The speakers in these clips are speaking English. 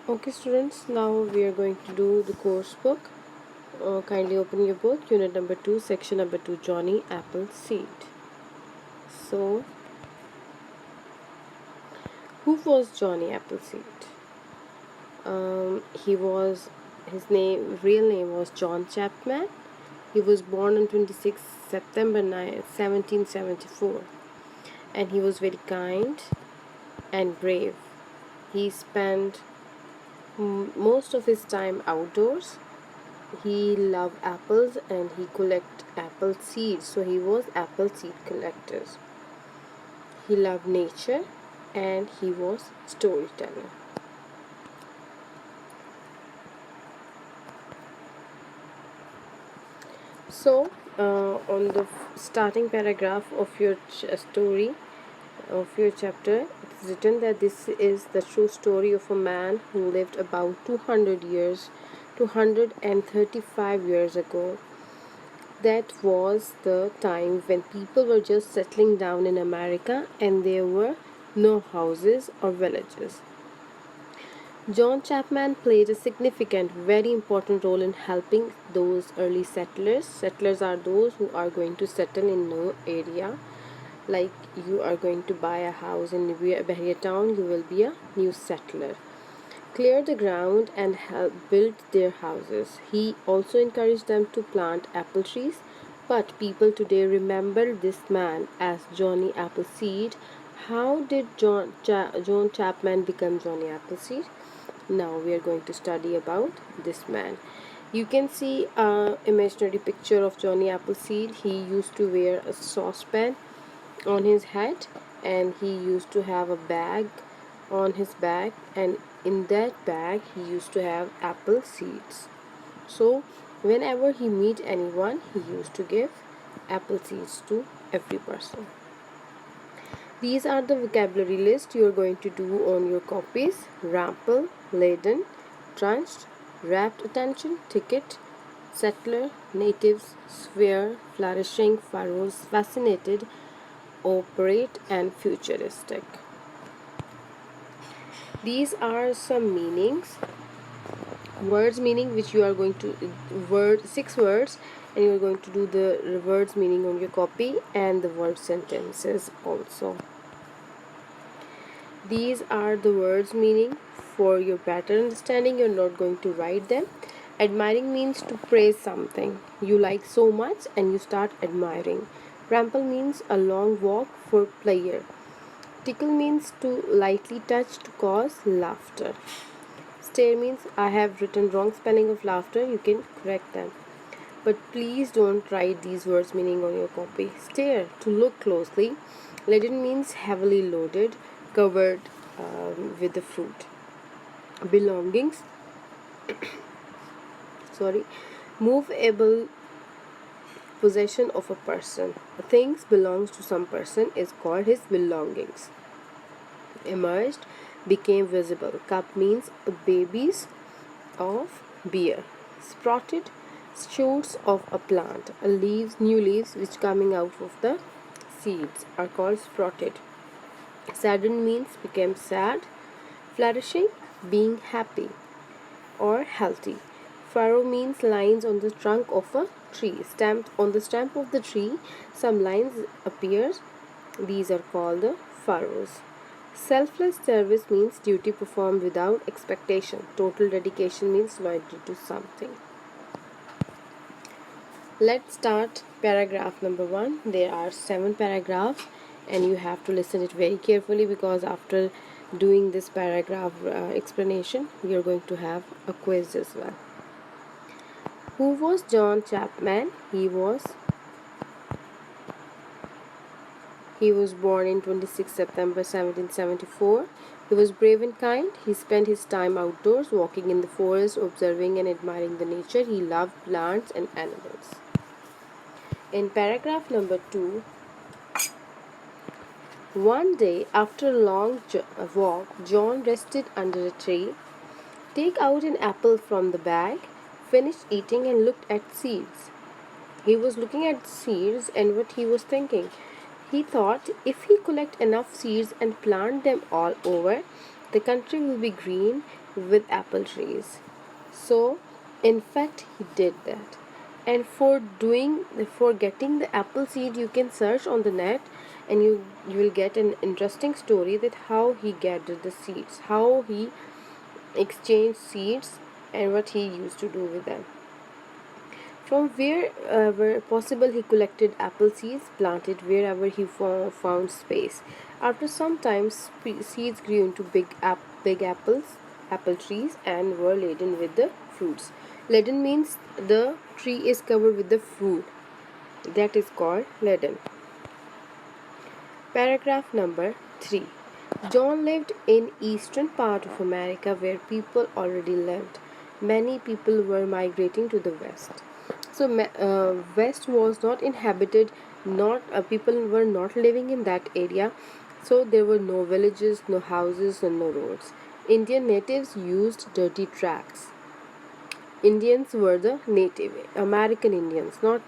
Okay, students, now we are going to do the course book. Kindly open your book, unit number 2, section number 2, Johnny Appleseed. So, who was Johnny Appleseed? He was, his real name was John Chapman. He was born on 26 September 1774, and he was very kind and brave. He spent most of his time outdoors. He loved apples and he collect apple seeds, so he was apple seed collectors. He loved nature and he was storyteller. So on the starting paragraph of your story of your chapter, it's written that this is the true story of a man who lived about 235 years ago. That was the time when people were just settling down in America and there were no houses or villages. John Chapman played a significant, very important role in helping those early settlers. Settlers are those who are going to settle in no area. Like you are going to buy a house in Bahia town, you will be a new settler. Clear the ground and help build their houses. He also encouraged them to plant apple trees, but people today remember this man as Johnny Appleseed. How did John Chapman become Johnny Appleseed? Now we are going to study about this man. You can see a imaginary picture of Johnny Appleseed. He used to wear a saucepan on his head and he used to have a bag on his back, and in that bag he used to have apple seeds. So whenever he meet anyone, he used to give apple seeds to every person. These are the vocabulary list you are going to do on your copies: rample, laden, trunched, rapt attention, ticket, settler, natives, sphere, flourishing, furrows, fascinated, operate, and futuristic. These are some meanings, words meaning, which you are going to six words, and you are going to do the words meaning on your copy and the word sentences also. These are the words meaning. For your better understanding, you're not going to write them. Admiring means to praise something you like so much and you start admiring. Ramble means a long walk for pleasure. Tickle means to lightly touch to cause laughter. Stare means I have written wrong spelling of laughter, you can correct them. But please don't write these words meaning on your copy. Stare, to look closely. Laden means heavily loaded, covered with the fruit. Belongings, movable possession of a person. Things belongs to some person is called his belongings. Emerged, became visible. Cup means babies of beer. Sprouted, shoots of a plant. New leaves which coming out of the seeds are called sprouted. Saddened means became sad. Flourishing, being happy or healthy. Furrow means lines on the trunk of a tree. Stamped on the stamp of the tree, some lines appear. These are called the furrows. Selfless service means duty performed without expectation. Total dedication means loyalty to something. Let's start paragraph number 1. There are 7 paragraphs and you have to listen it very carefully, because after doing this paragraph explanation, we are going to have a quiz as well. Who was John Chapman? He was born in 26 September 1774. He was brave and kind. He spent his time outdoors, walking in the forest, observing and admiring the nature. He loved plants and animals. In paragraph number 2, one day after a long walk, John rested under a tree, took out an apple from the bag, finished eating and looked at seeds. He was looking at the seeds and what he was thinking. He thought if he collect enough seeds and plant them all over, The country will be green with apple trees. So, in fact, he did that. And for getting the apple seed, you can search on the net, and you will get an interesting story that how he gathered the seeds, how he exchanged seeds, and what he used to do with them. From wherever possible, he collected apple seeds, planted wherever he found space. After some time, seeds grew into big apple trees, and were laden with the fruits. Laden means the tree is covered with the fruit. That is called laden. Paragraph number 3. John lived in eastern part of America where people already lived. Many people were migrating to the west. So west was not inhabited, not people were not living in that area. So there were no villages, no houses, and no roads. Indian natives used dirty tracks. Indians were the native American Indians, not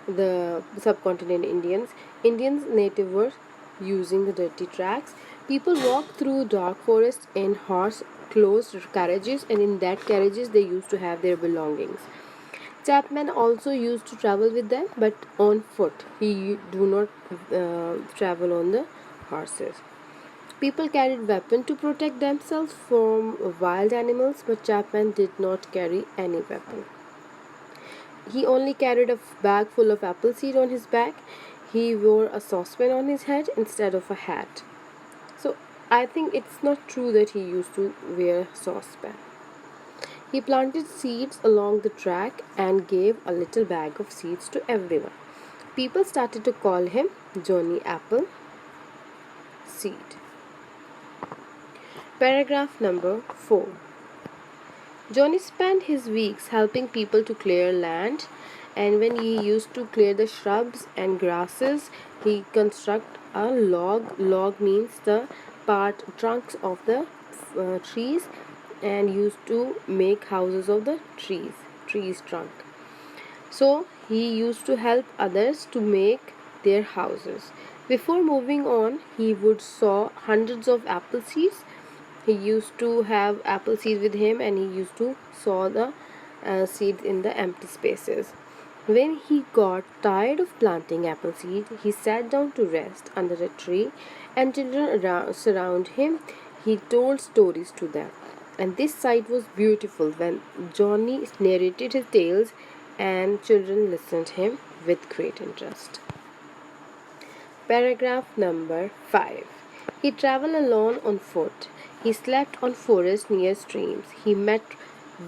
the subcontinent Indians. Indians native were using the dirty tracks. People walked through dark forests in horse closed carriages, and in that carriages they used to have their belongings. Chapman also used to travel with them, but on foot. He do not travel on the horses. People carried weapons to protect themselves from wild animals, but Chapman did not carry any weapon. He only carried a bag full of apple seed on his back. He wore a saucepan on his head instead of a hat. So I think it's not true that he used to wear saucepan. He planted seeds along the track and gave a little bag of seeds to everyone. People started to call him Johnny Apple Seed. Paragraph number 4. Johnny spent his weeks helping people to clear land, and when he used to clear the shrubs and grasses, he construct a log. Log means the trunks of the trees, and used to make houses of the trees trunk. So he used to help others to make their houses. Before moving on, he would sow hundreds of apple seeds. He used to have apple seeds with him, and he used to sow the seeds in the empty spaces. When he got tired of planting apple seed, he sat down to rest under a tree, and children surround him. He told stories to them, and this sight was beautiful when Johnny narrated his tales, and children listened him with great interest. Paragraph number 5. He traveled alone on foot. He slept on forests near streams. He met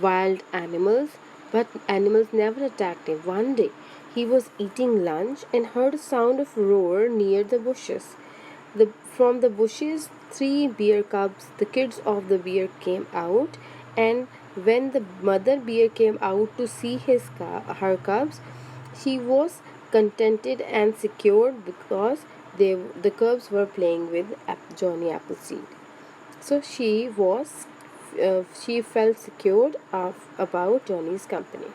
wild animals, but animals never attacked him. One day, he was eating lunch and heard a sound of roar near the bushes. From the bushes, three bear cubs, the kids of the bear, came out, and when the mother bear came out to see her cubs, she was contented and secure because the cubs were playing with Johnny Appleseed. So she felt secured about Johnny's company.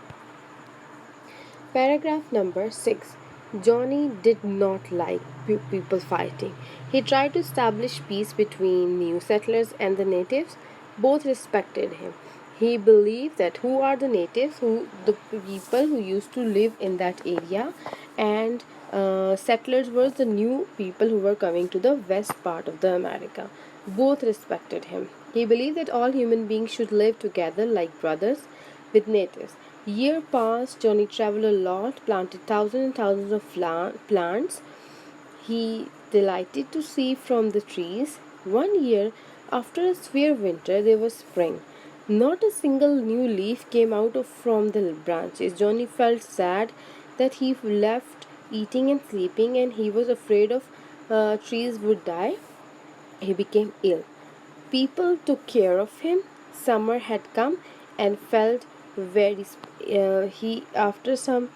Paragraph number 6. Johnny did not like people fighting. He tried to establish peace between new settlers and the natives. Both respected him. He believed that who are the natives, who the people who used to live in that area, and settlers were the new people who were coming to the west part of the America. Both respected him. He believed that all human beings should live together like brothers with natives. Year passed, Johnny traveled a lot, planted thousands and thousands of plants. He delighted to see from the trees. One year, after a severe winter, there was spring. Not a single new leaf came out from the branches. Johnny felt sad that he left eating and sleeping, and he was afraid of trees would die. He became ill. People took care of him. Summer had come and felt very. He after some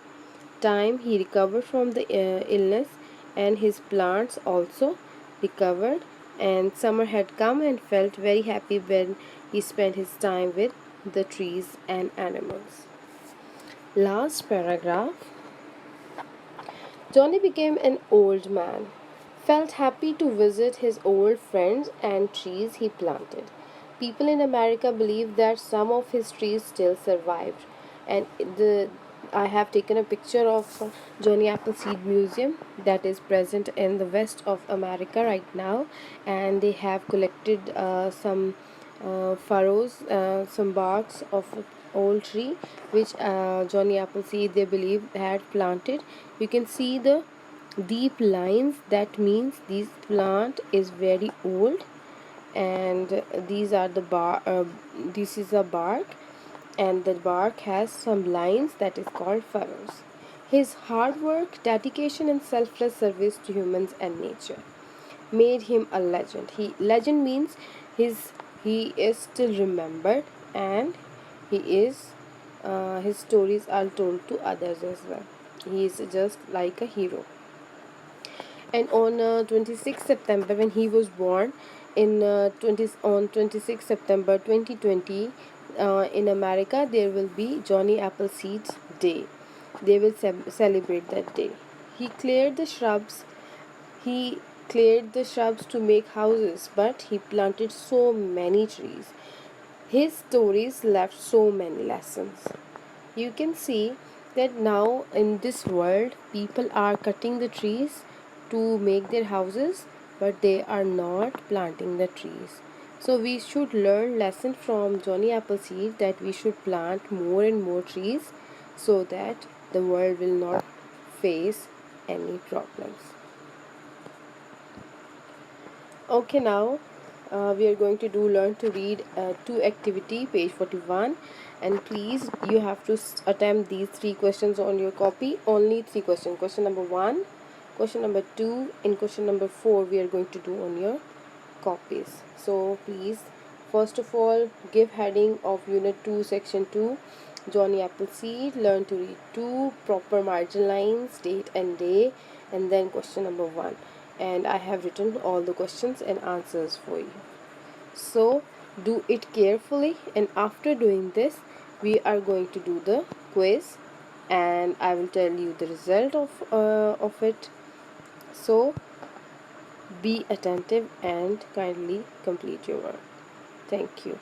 time he recovered from the illness, and his plants also recovered. And summer had come and felt very happy when he spent his time with the trees and animals. Last paragraph. Johnny became an old man, felt happy to visit his old friends and trees he planted. People in America believe that some of his trees still survived, and the I have taken a picture of Johnny Appleseed Museum that is present in the west of America right now, and they have collected some furrows, some barks of an old tree which Johnny Appleseed they believe had planted. You can see the deep lines. That means this plant is very old, and these are the this is a bark, and the bark has some lines that is called furrows. His hard work, dedication, and selfless service to humans and nature made him a legend. Legend means his he is still remembered, and he is his stories are told to others as well. He is just like a hero. And on 26 September, when he was born in 26 September 2020, in America there will be Johnny Appleseed's Day. They will celebrate that day. He cleared the shrubs. He cleared the shrubs to make houses, but he planted so many trees. His stories left so many lessons. You can see that now in this world people are cutting the trees to make their houses, but they are not planting the trees. So we should learn lesson from Johnny Appleseed that we should plant more and more trees so that the world will not face any problems. Okay, now we are going to do learn to read 2 activity, page 41, and please you have to attempt these 3 questions on your copy. Only 3 questions. Question number 1, question number 2, and question number 4 we are going to do on your copies. So please, first of all, give heading of unit 2 section 2 Johnny Appleseed, learn to read 2, proper margin lines, date and day, and then question number 1. And I have written all the questions and answers for you. So do it carefully, and after doing this we are going to do the quiz, and I will tell you the result of it. So be attentive and kindly complete your work. Thank you.